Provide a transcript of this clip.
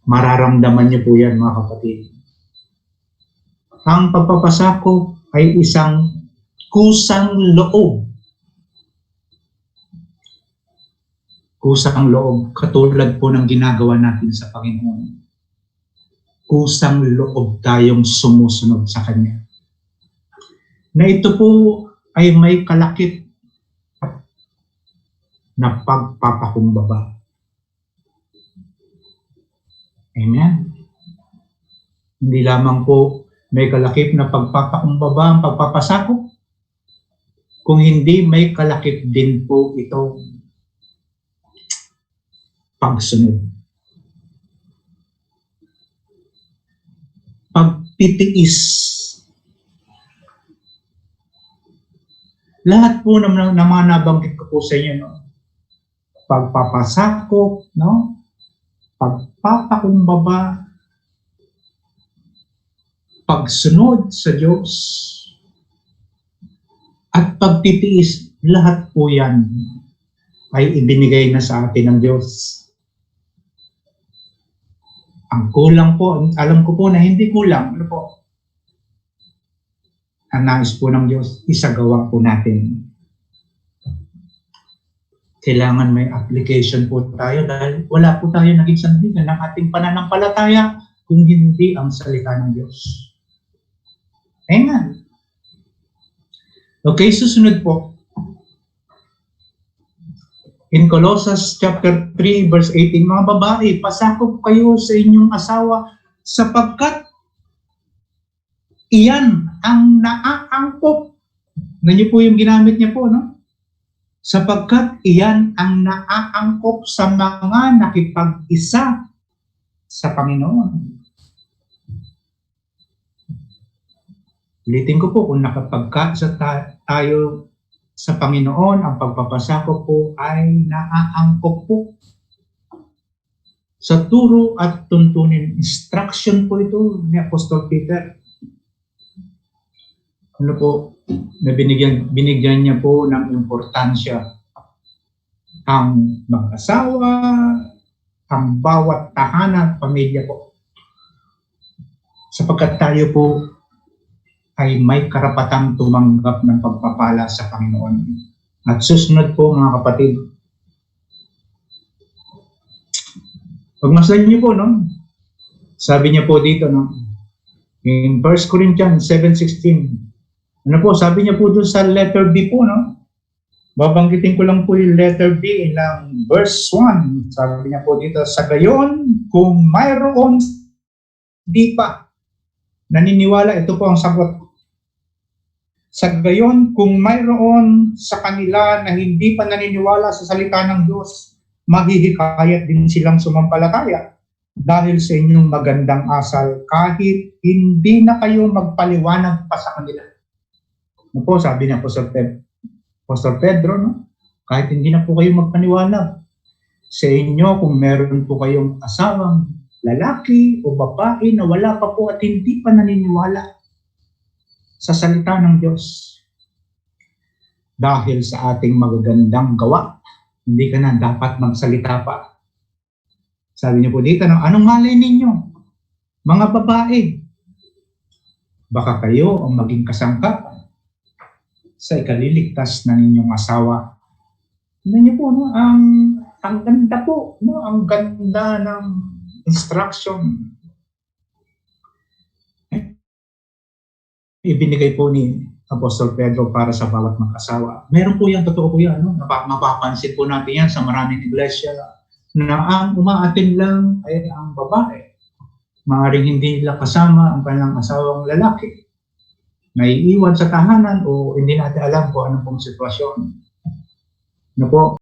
Mararamdaman niyo po yan, mga kapatid. Ang pagpapasakop ay isang kusang loob. Kusang loob, katulad po ng ginagawa natin sa Panginoon. Kusang loob tayong sumusunod sa Kanya. Na ito po ay may kalakip na pagpapakumbaba. Amen. Hindi lamang po may kalakip na pagpapakumbaba ang pagpapasakop, kung hindi may kalakip din po itong pagsunod. Pagtitiis. Lahat po ng mga nabanggit ko po sa inyo, no? Pagpapasakop, no? Pagpapakumbaba, pagsunod sa Diyos, at pagtitiis, lahat po yan ay ibinigay na sa atin ng Diyos. Ang kulang po, alam ko po na hindi kulang, ano po? Ang nais po ng Diyos, isagawa po natin. Kailangan may application po tayo dahil wala po tayo naging sandigan ng ating pananampalataya kung hindi ang salita ng Diyos. Amen. Okay, susunod po. In Colossians chapter 3 verse 18, mga babae, pasakop kayo sa inyong asawa sapagkat iyan ang naaangkop. Nandiyo po yung ginamit niya po, no? Sapagkat iyan ang naaangkop sa mga nakipag-isa sa Panginoon. Ulitin ko po, kung nakapagka tayo sa Panginoon, ang pagpapasakop po ay naaangkop po sa turo at tuntunin. Instruction po ito ni Apostol Peter. Ano po, na binigyan niya po ng importansya ang mag-asawa, ang bawat tahanan, pamilya po. Sapagkat tayo po ay may karapatang tumanggap ng pagpapala sa Panginoon. At susunod po, mga kapatid, pagmasdan niyo po, no? Sabi niya po dito, no? In 1 Corinthians 7:16, ano po, sabi niya po doon sa letter B po, no? Babanggitin ko lang po yung letter B ng verse 1. Sabi niya po dito, sa gayon, kung mayroon di pa naniniwala, ito po ang sagot. Sa gayon, kung mayroon sa kanila na hindi pa naniniwala sa salita ng Diyos, mahihikayat din silang sumampalataya dahil sa inyong magandang asal kahit hindi na kayo magpaliwanag pa sa kanila. Ano po, sabi niya Apostol Pedro, no? Kahit hindi na po kayo magpaniwalag sa inyo, kung meron po kayong asawang lalaki o babae na wala pa po at hindi pa naniniwala sa salita ng Diyos. Dahil sa ating magagandang gawa, hindi ka na dapat magsalita pa. Sabi niyo po dito, no? Anong malay ninyo? Mga babae, baka kayo ang maging kasangkap sa ikaliligtas ng inyong asawa. Tignan niyo po, no? Ang ganda po, no? Ang ganda ng instruction. Ibinigay po ni Apostol Pedro para sa bawat mag-asawa. Meron po yan, totoo po yan. No? Mapapansin po natin yan sa maraming iglesia na ang umaatin lang ay ang babae. Maaaring hindi nila kasama ang kanilang asawang lalaki. Naiiwan sa tahanan o hindi natin alam kung anong pong sitwasyon. Ano po?